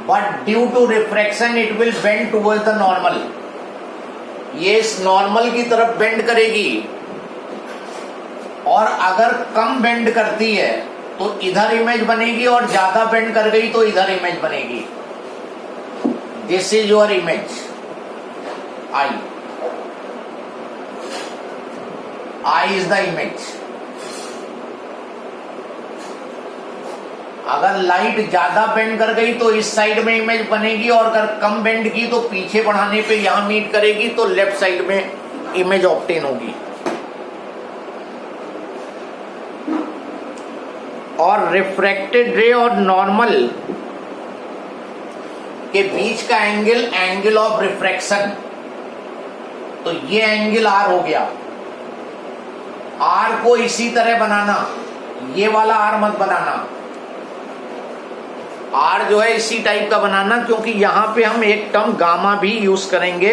but due to refraction it will bend towards the normal. ये इस normal की तरफ बेंड करेगी, और अगर कम बेंड करती है तो इधर इमेज बनेगी, और ज्यादा बेंड कर गई तो इधर इमेज बनेगी. This is your image I. I is the image. अगर लाइट ज्यादा बेंड कर गई तो इस साइड में इमेज बनेगी, और अगर कम बेंड की तो पीछे बढ़ाने पे यहां मीट करेगी, तो लेफ्ट साइड में इमेज ऑब्टेन होगी. और रिफ्रैक्टेड रे और नॉर्मल के बीच का एंगल, एंगल ऑफ रिफ्रैक्शन, तो ये एंगल आर हो गया. आर को इसी तरह बनाना, ये वाला आर मत बनाना. आर जो है इसी टाइप का बनाना, क्योंकि यहां पे हम एक टर्म गामा भी यूज करेंगे,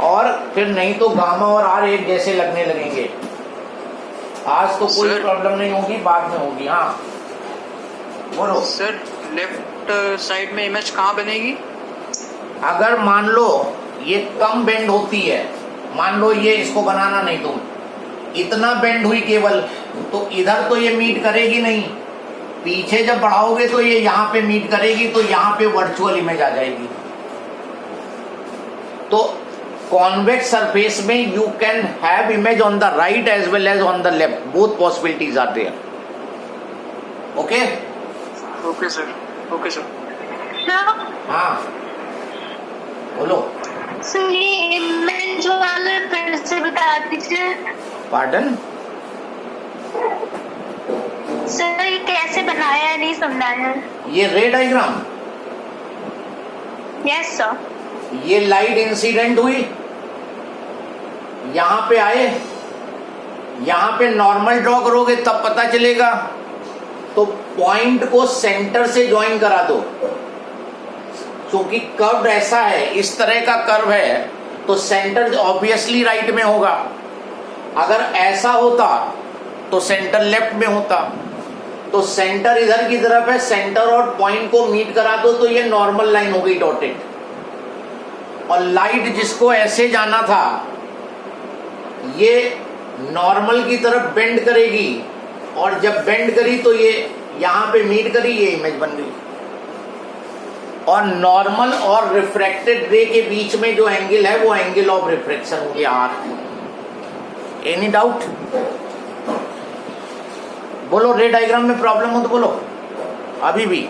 और फिर नहीं तो गामा और आर एक जैसे लगने लगेंगे. आज तो कोई प्रॉब्लम नहीं होगी, बाद में होगी. हाँ बोलो सर. लेफ्ट साइड में इमेज कहाँ बनेगी? अगर मान लो ये कम बेंड होती है, मान लो ये इसको बनाना नहीं, तुम इतना बेंड हुई केवल, तो इधर तो ये मीट करेगी नहीं. पीछे जब बढ़ाओगे तो ये यहाँ पे मीट करेगी, तो यहाँ पे वर्चुअल इमेज आ जाएगी. तो कॉन्वेक्स सरफेस में you can have image on the right as well as on the left. Both possibilities are there. Okay okay sir. Okay sir. हाँ बोलो. सर ये इमेज वाला फिर से बता दीजिए. पार्डन सर ये कैसे बनाया है, नहीं समझा है. ये रे डायग्राम, यस सर. ये लाइट इंसिडेंट हुई, यहां पे आए, यहां पे नॉर्मल ड्रॉ करोगे तब पता चलेगा. तो पॉइंट को सेंटर से ज्वाइन करा दो, क्योंकि कर्व ऐसा है, इस तरह का कर्व है, तो सेंटर ऑब्वियसली राइट में होगा. अगर ऐसा होता तो सेंटर लेफ्ट में होता. तो सेंटर इधर की तरफ है, सेंटर और पॉइंट को मीट करा दो, तो ये नॉर्मल लाइन हो गई डॉटेड. और लाइट जिसको ऐसे जाना था, ये नॉर्मल की तरफ बेंड करेगी, और जब बेंड करी तो ये यहां पे मीट करी, ये इमेज बन गई. और नॉर्मल और रिफ्रैक्टेड रे के बीच में जो एंगल है वो एंगल ऑफ रिफ्रैक्शन हो गया आर. Any doubt? बोलो. रे डायग्राम में प्रॉब्लम हो तो बोलो अभी भी.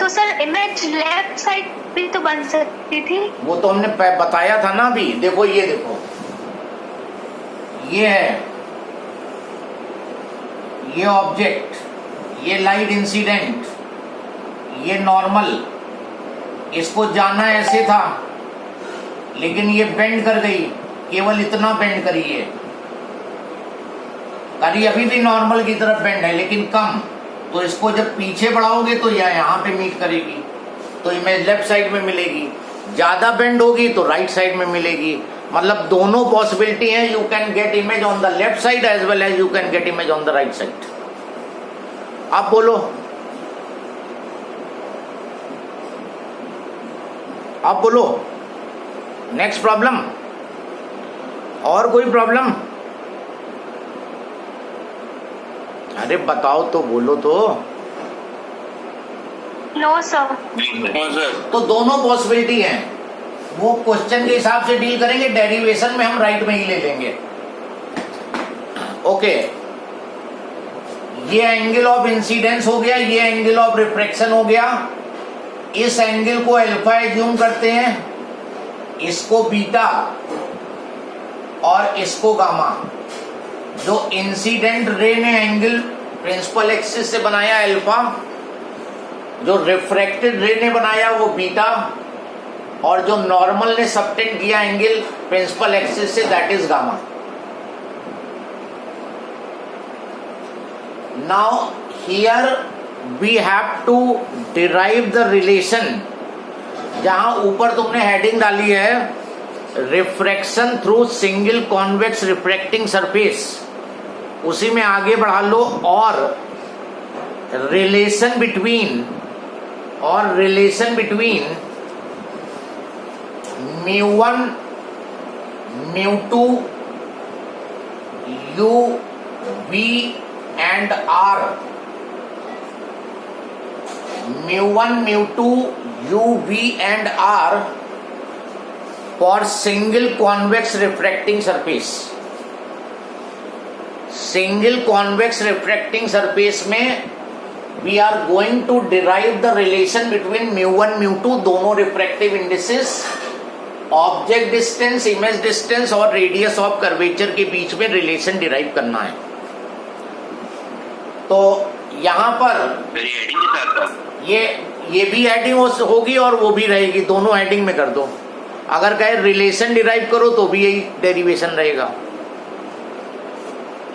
तो सर इमेज लेफ्ट साइड भी तो बन सकती थी. वो तो हमने बताया था ना अभी. देखो ये देखो, ये है, ये ऑब्जेक्ट, ये लाइट इंसिडेंट, ये नॉर्मल. इसको जाना ऐसे था, लेकिन ये बेंड कर गई, केवल इतना बेंड करी है. करी अभी भी नॉर्मल की तरफ बेंड है, लेकिन कम. तो इसको जब पीछे बढ़ाओगे तो यहाँ पे मीट करेगी, तो इमेज लेफ्ट साइड में मिलेगी. ज्यादा बेंड होगी तो राइट साइड में मिलेगी. मतलब दोनों पॉसिबिलिटी है. You can get image on the left side as well as you can get image on the right side. आप बोलो. आप बोलो. Next problem. और कोई प्रॉब्लम? अरे बताओ तो, बोलो तो. No sir. तो दोनों पॉसिबिलिटी हैं. वो क्वेश्चन के हिसाब से डील करेंगे, डेरिवेशन में हम राइट में ही ले लेंगे. ओके. ये एंगल ऑफ इंसिडेंस हो गया, ये एंगल ऑफ रिफ्रैक्शन हो गया. इस एंगल को अल्फा एज्यूम करते हैं, इसको बीटा और इसको गामा. जो इंसिडेंट रे ने एंगल प्रिंसिपल एक्सिस से बनाया अल्फा, जो रिफ्रैक्टेड रे ने बनाया वो बीटा, और जो नॉर्मल ने सबटेंड किया एंगल प्रिंसिपल एक्सिस से, that is gamma. Now here we have to derive the relation. जहां ऊपर तुमने हेडिंग डाली है refraction through single convex refracting surface, उसी में आगे बढ़ा लो. और relation between mu1 mu2 u v and r, mu1 mu2 u v and r for single convex refracting surface. Single convex refracting surface में we are going to derive the relation between mu1 mu2, दोनों refractive indices, object distance, image distance और radius of curvature के बीच में relation derive करना है। तो यहां पर ये भी एडिंग होगी और वो भी रहेगी, दोनों एडिंग में कर दो। अगर कहे रिलेशन डिराइव करो तो भी यही डेरिवेशन रहेगा।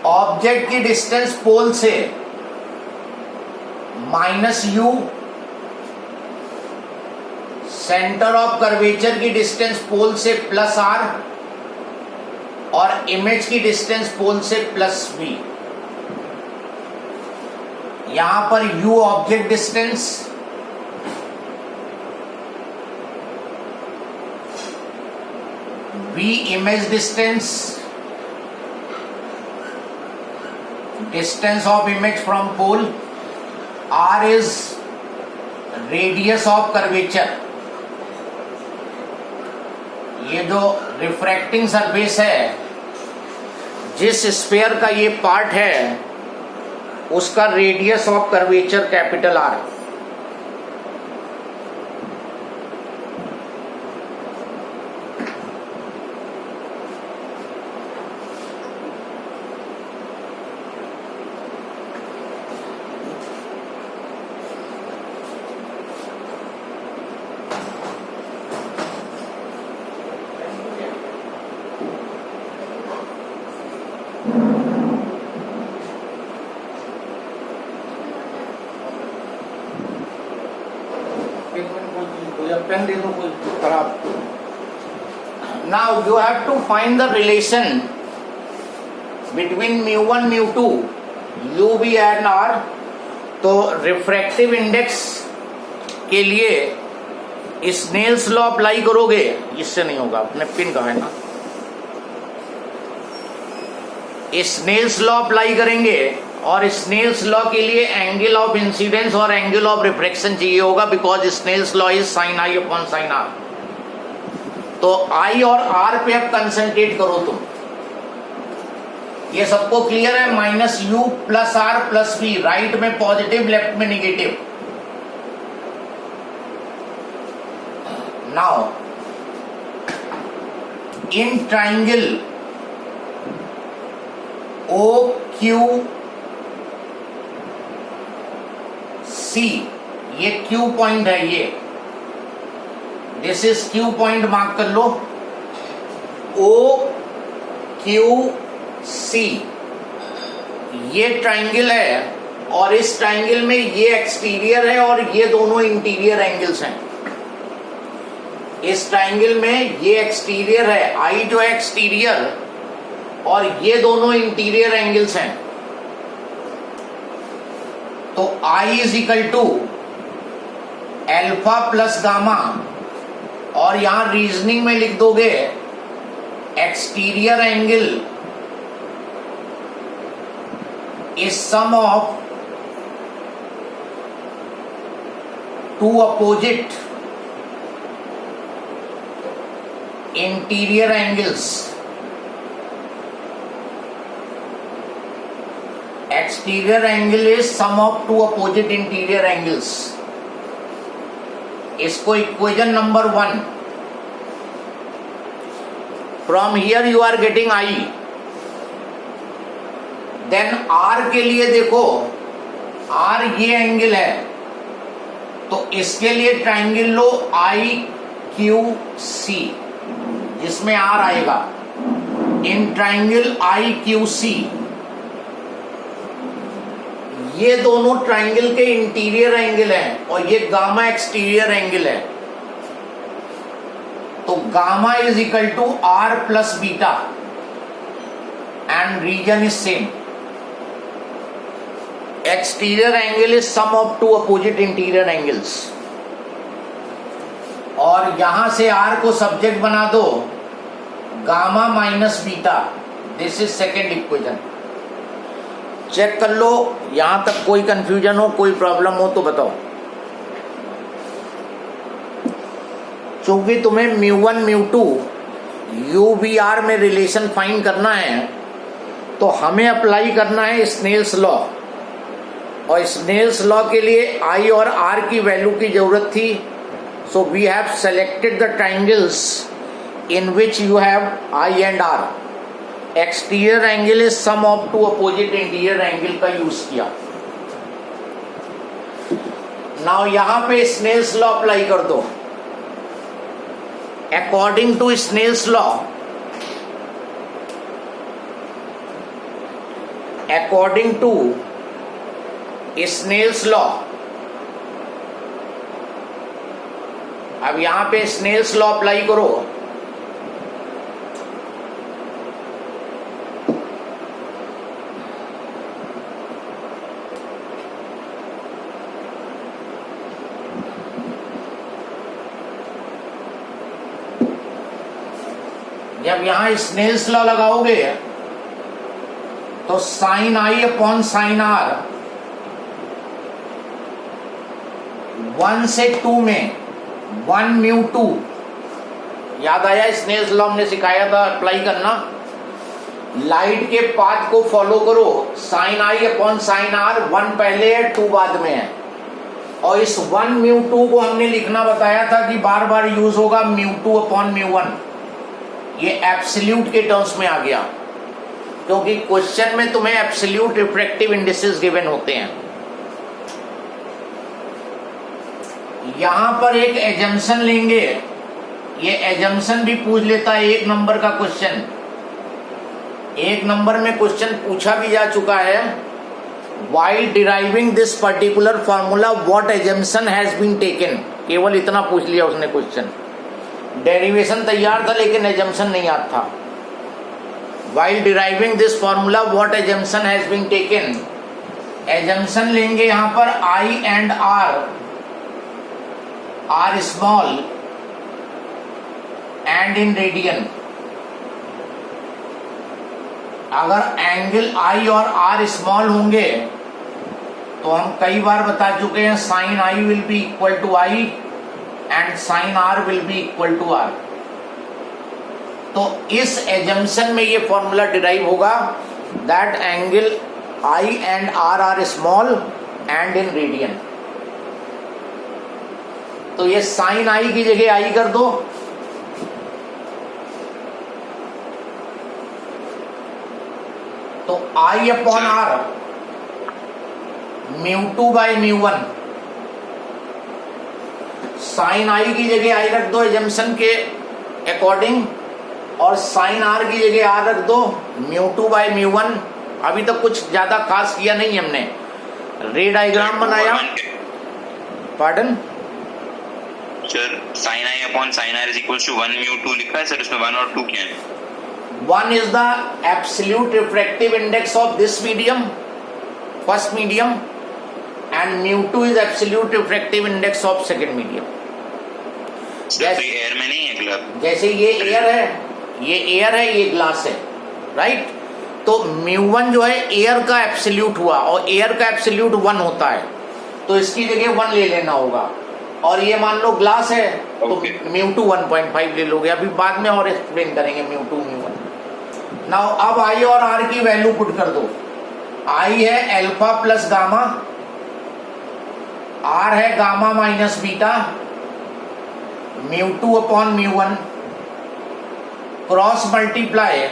ऑब्जेक्ट की डिस्टेंस पोल से -u, सेंटर ऑफ कर्वेचर की डिस्टेंस पोल से +r और इमेज की डिस्टेंस पोल से +v। यहां पर u object distance, v image distance, distance of image from pole, r is radius of curvature. ये जो रिफ्रैक्टिंग सरफेस है, जिस स्फीयर का ये पार्ट है, उसका radius of curvature capital R। Pen दे दो कोई खराब। Now you have to find the relation between mu1 mu2 uv and r। तो रिफ्रैक्टिव इंडेक्स के लिए स्नेल्स लॉ अप्लाई करोगे, इससे नहीं होगा। अपने पिन कहा है ना, स्नेल्स लॉ अप्लाई करेंगे और स्नेल्स लॉ के लिए एंगल ऑफ इंसिडेंस और एंगल ऑफ रिफ्रैक्शन चाहिए होगा, because Snell's law is sin i upon sin r। तो I और R पे अब कंसंट्रेट करो तुम। ये सबको क्लियर है? -u + r + v, राइट में पॉजिटिव, लेफ्ट में negative. Now in triangle OQC, ये Q पॉइंट है, ये this is Q point, mark कर लो। OQC ये ट्राइंगल है और इस ट्राइंगल में ये एक्सटीरियर है और ये दोनों इंटीरियर एंगल्स हैं। इस ट्राइंगल में ये एक्सटीरियर है, I जो है एक्सटीरियर, और ये दोनों इंटीरियर एंगल्स हैं। तो I is equal to alpha plus gamma, और यहां रीजनिंग में लिख दोगे exterior angle is sum of two opposite interior angles. Exterior angle is sum of two opposite interior angles. इसको equation number 1। From here you are getting I। Then R के लिए देखो, R ये एंगल है, तो इसके लिए ट्राइंगल लो IQC, जिसमें R आएगा। इन ट्राइंगल IQC ये दोनों ट्राइंगल के इंटीरियर एंगल हैं और ये गामा एक्सटीरियर एंगल है। तो gamma is equal to R plus beta and reason is same. Exterior angle is sum of two opposite interior angles, और यहां से आर को सब्जेक्ट बना दो gamma minus beta, this is second equation. Check कर लो, यहां तक कोई कंफ्यूजन हो, कोई प्रॉब्लम हो तो बताओ। चूंकि तुम्हें mu one mu two U V R में रिलेशन फाइंड करना है, तो हमें अप्लाई करना है स्नेल्स लॉ, और स्नेल्स लॉ के लिए आई और आर की वैल्यू की जरूरत थी। So we have selected the triangles in which you have I and R. Exterior angle is sum of two opposite interior angle का यूज किया। नाउ यहां पे स्नेल्स लॉ अप्लाई कर दो। According to Snell's law, according to Snell's law, अब यहां पे Snell's law apply करो। जब यहां स्नेल्स लॉ लगाओगे तो sine I upon sine R 1 से 2 में 1 म्यू 2, याद आया स्नेल्स लॉ हमने सिखाया था अप्लाई करना। लाइट के पाथ को फॉलो करो, sine I upon sine R 1 पहले है 2 बाद में है, और इस 1 म्यू 2 को हमने लिखना बताया था कि बार बार यूज होगा म्यू 2 अपॉन म्यू 1। ये एब्सोल्यूट के टर्म्स में आ गया, क्योंकि क्वेश्चन में तुम्हें एब्सोल्यूट रिफ्रैक्टिव इंडिसेस गिवन होते हैं। यहां पर एक एजम्पशन लेंगे, ये एजम्पशन भी पूछ लेता है 1 नंबर का क्वेश्चन। 1 नंबर में क्वेश्चन पूछा भी जा चुका है, while deriving this particular formula what assumption has been taken, केवल इतना पूछ लिया उसने क्वेश्चन। डेरिवेशन तैयार था लेकिन एजम्पशन नहीं याद था। While deriving this formula what assumption has been taken, assumption लेंगे यहां पर I and R are small and in radian. अगर एंगल आई और आर स्मॉल होंगे तो हम कई बार बता चुके हैं sine I will be equal to I and sine R will be equal to R. तो इस एजम्पशन में ये फॉर्मूला डिराइव होगा that angle I and R are small and in radian. तो ये साइन आई की जगह आई कर दो, तो I upon R mu 2 by mu 1। Sine I की जगह आई रख दो एजम्पशन के अकॉर्डिंग, और साइन आर की जगह आर रख दो म्यू 2 बाई म्यू 1। अभी तक कुछ ज्यादा खास किया नहीं हमने, रे डायग्राम बनाया। Pardon sir, sine I upon sine R is equals to 1 mu 2 लिखा है सर, इसमें 1 और 2 क्या है? 1 is the absolute refractive index of this medium, first medium, and mu 2 is absolute refractive index of second medium. Sir, तो air में नहीं है ग्लास? जैसे ये एयर है, ये एयर है, ये ग्लास है, राइट? तो mu 1 जो है एयर का एब्सोल्यूट हुआ, और एयर का एब्सोल्यूट 1 होता है, तो इसकी जगह 1 ले लेना होगा। और ये मान लो ग्लास है, तो mu 2 1.5 ले लोगे। अभी बाद में और एक्सप्लेन करेंगे mu 2 mu 1। नाउ अब आई और आर की वैल्यू पुट कर दो। आई है अल्फा प्लस गामा, आर है gamma minus beta, mu 2 upon mu 1, cross multiply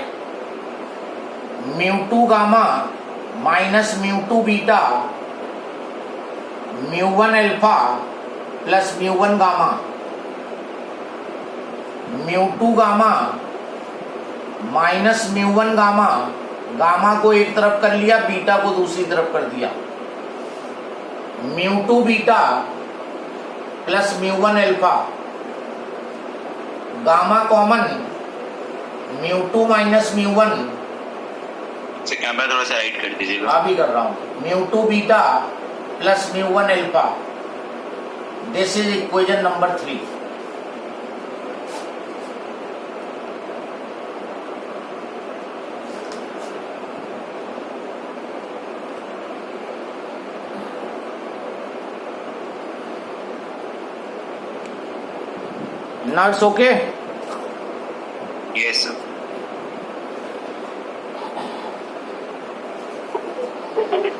mu 2 gamma minus mu 2 beta, mu 1 alpha plus mu 1 gamma, mu 2 gamma minus mu 1 gamma, gamma को एक तरफ कर लिया, बीटा को दूसरी तरफ कर दिया, mu 2 beta plus mu 1 alpha, gamma common mu 2 minus mu 1, से कैमरा थोड़ा सा राइट कर दीजिएगा। अभी कर रहा हूँ। Mu two beta plus mu one alpha, this is equation number 3। Now it's okay? Yes sir.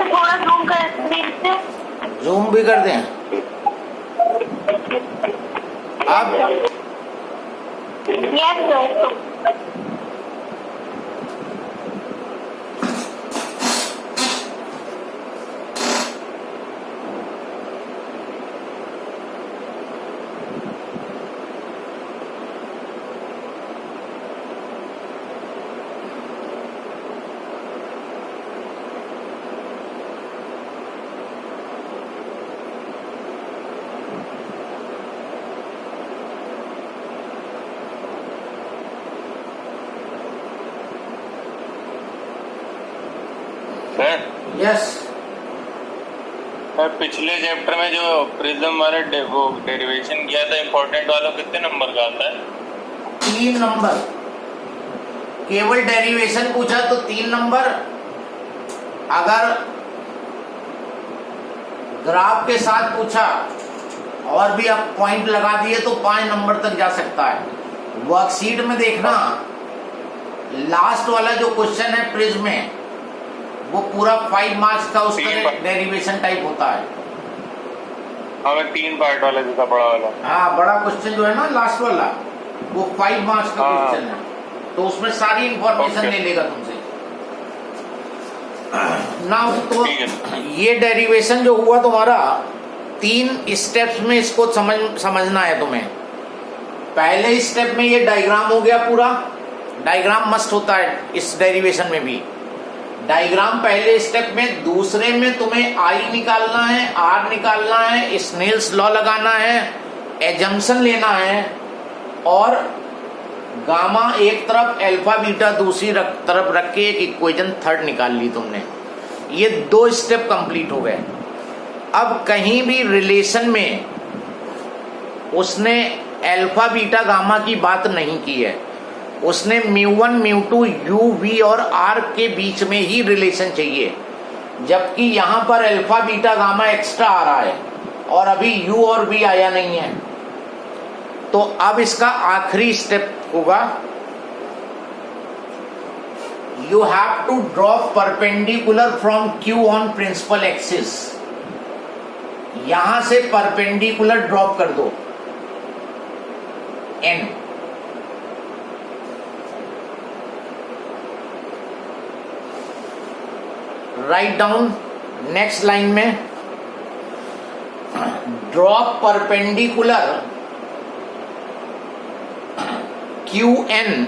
थोड़ा जूम कर दीजिए। जूम भी कर दें? अब yes sir. Sir yes, sir पिछले चैप्टर में जो प्रिज्म वाले वो डेरिवेशन किया था इम्पोर्टेंट वाला, कितने नंबर का आता है? 3 नंबर। केवल डेरिवेशन पूछा तो 3 नंबर, अगर ग्राफ के साथ पूछा और भी आप पॉइंट लगा दिए तो 5 नंबर तक जा सकता है। वर्कशीट में देखना, लास्ट वाला जो क्वेश्चन है प्रिज्म में, वो पूरा 5 मार्क्स का उसका डेरिवेशन टाइप होता है। हमें 3 पार्ट वाला जैसा बड़ा वाला। हाँ, बड़ा क्वेश्चन जो है ना लास्ट वाला, वो 5 मार्क्स का हाँ। क्वेश्चन है, तो उसमें सारी इंफॉर्मेशन ओके। ले लेगा तुमसे। ना तो ठीक है। ये डेरिवेशन जो हुआ तुम्हारा 3 स्टेप्स में, इसको समझना है तुम्हें। पहले स्टेप में ये डायग्राम हो गया पूरा, डायग्राम मस्ट होता है इस डेरिवेशन में भी। डायग्राम पहले स्टेप में। दूसरे में तुम्हें आई निकालना है, आर निकालना है, स्नेल्स लॉ लगाना है, एजम्पशन लेना है, और गामा एक तरफ, अल्फा बीटा दूसरी तरफ रख के एक इक्वेशन थर्ड निकाल ली तुमने। ये 2 स्टेप कंप्लीट हो गए। अब कहीं भी रिलेशन में उसने अल्फा बीटा गामा की बात नहीं की है, उसने म्यू1 म्यू2 यू वी और आर के बीच में ही रिलेशन चाहिए, जबकि यहां पर अल्फा बीटा गामा एक्स्ट्रा आ रहा है और अभी यू और वी आया नहीं है। तो अब इसका आखिरी स्टेप होगा, you have to draw perpendicular from Q on principal axis. यहां से परपेंडिकुलर ड्रॉप कर दो N. Right down next line में, drop perpendicular Q N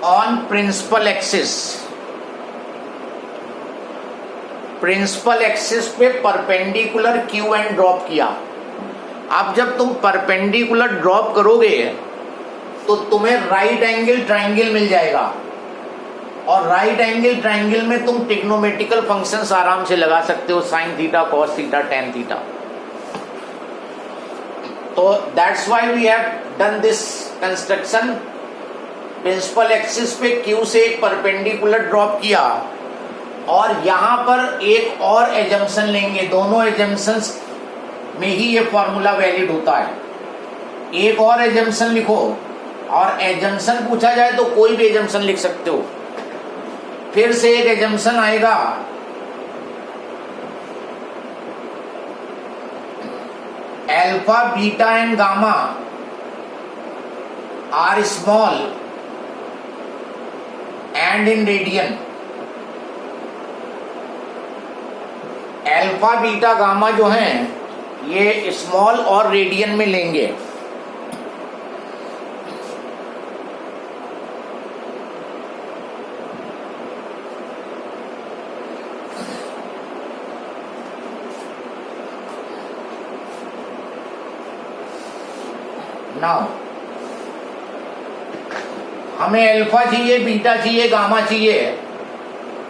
on principal axis. Principal axis पे परपेंडिकुलर क्यू एन ड्रॉप किया। अब जब तुम परपेंडिकुलर ड्रॉप करोगे तो तुम्हें राइट एंगल ट्राइंगल मिल जाएगा, और राइट एंगल ट्राइंगल में तुम ट्रिग्नोमेट्रिकल फंक्शंस आराम से लगा सकते हो, sine theta, cos theta, tan theta. तो that's why we have done this construction. Principal axis पे क्यू से एक परपेंडिकुलर ड्रॉप किया, और यहां पर एक और एजम्पशन लेंगे। दोनों एजम्पशंस में ही ये फॉर्मूला वैलिड होता है। एक और एजम्पशन लिखो, और एजम्पशन पूछा जाए तो कोई भी एजम्पशन लिख सकते हो। फिर से एक एजम्पशन आएगा, alpha beta and gamma are small and in radian. Alpha beta gamma जो हैं ये स्मॉल और रेडियन में लेंगे। नाउ हमें अल्फा चाहिए, बीटा चाहिए, गामा चाहिए,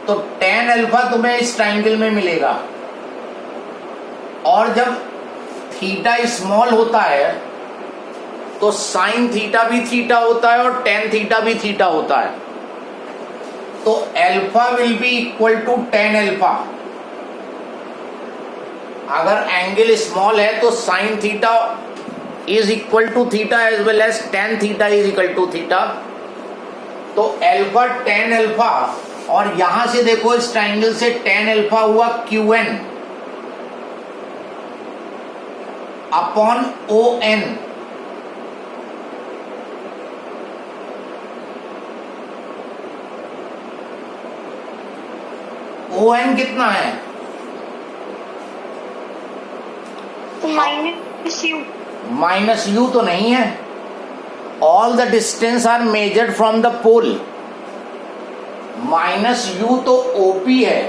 तो tan अल्फा तुम्हें इस ट्राइंगल में मिलेगा। और जब थीटा स्मॉल होता है तो साइन थीटा भी थीटा होता है और tan थीटा भी थीटा होता है। तो alpha will be equal to tan alpha. अगर एंगल स्मॉल है तो sine theta is equal to theta as well as tan theta is equal to theta. तो अल्फा tan अल्फा, और यहां से देखो इस ट्राइंगल से tan अल्फा हुआ QN अपॉन ON। ON कितना है? Minus you. माइनस यू तो नहीं है। All the distance are measured from the pole. Minus U तो OP है,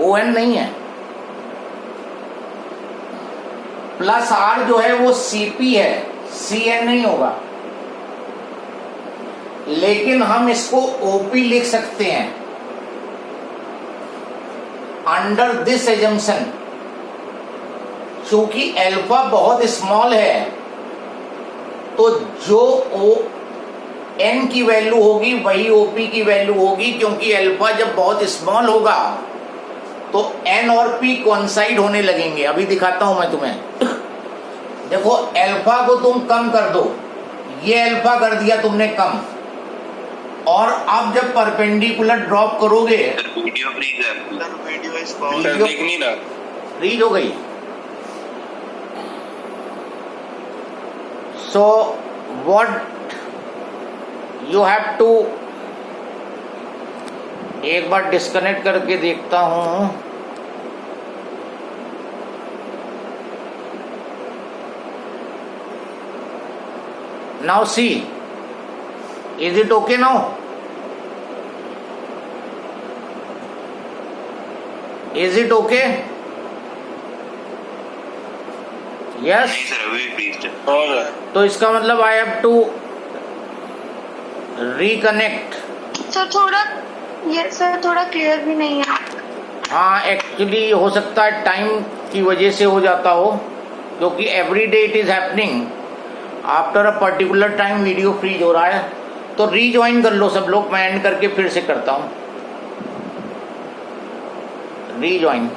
ON नहीं है। प्लस R जो है वो CP है, CN नहीं होगा। लेकिन हम इसको OP लिख सकते हैं अंडर दिस एजम्पशन। चूंकि अल्फा बहुत स्मॉल है तो जो ON की वैल्यू होगी वही OP की वैल्यू होगी, क्योंकि अल्फा जब बहुत स्मॉल होगा तो N और P कोइंसाइड होने लगेंगे। अभी दिखाता हूं मैं तुम्हें। देखो अल्फा को तुम कम कर दो, ये अल्फा कर दिया तुमने कम, और अब जब परपेंडिकुलर ड्रॉप करोगे वीडियो फ्रीज है। सर दिख नहीं रहा। फ्रीज हो गई। So what you have to, एक बार डिस्कनेक्ट करके देखता हूं। Now see, is it okay now? Is it okay? Yes. नहीं सर, अभी फ्रीज है। और तो इसका मतलब I have to reconnect. Sir थोड़ा, ये सर थोड़ा क्लियर भी नहीं है। हाँ, एक्चुअली हो सकता है टाइम की वजह से हो जाता हो, क्योंकि every day it is happening. After a particular time video freeze हो रहा है। तो रीज्वाइन कर लो सब लोग, मैं एंड करके फिर से करता हूँ। रीज्वाइन।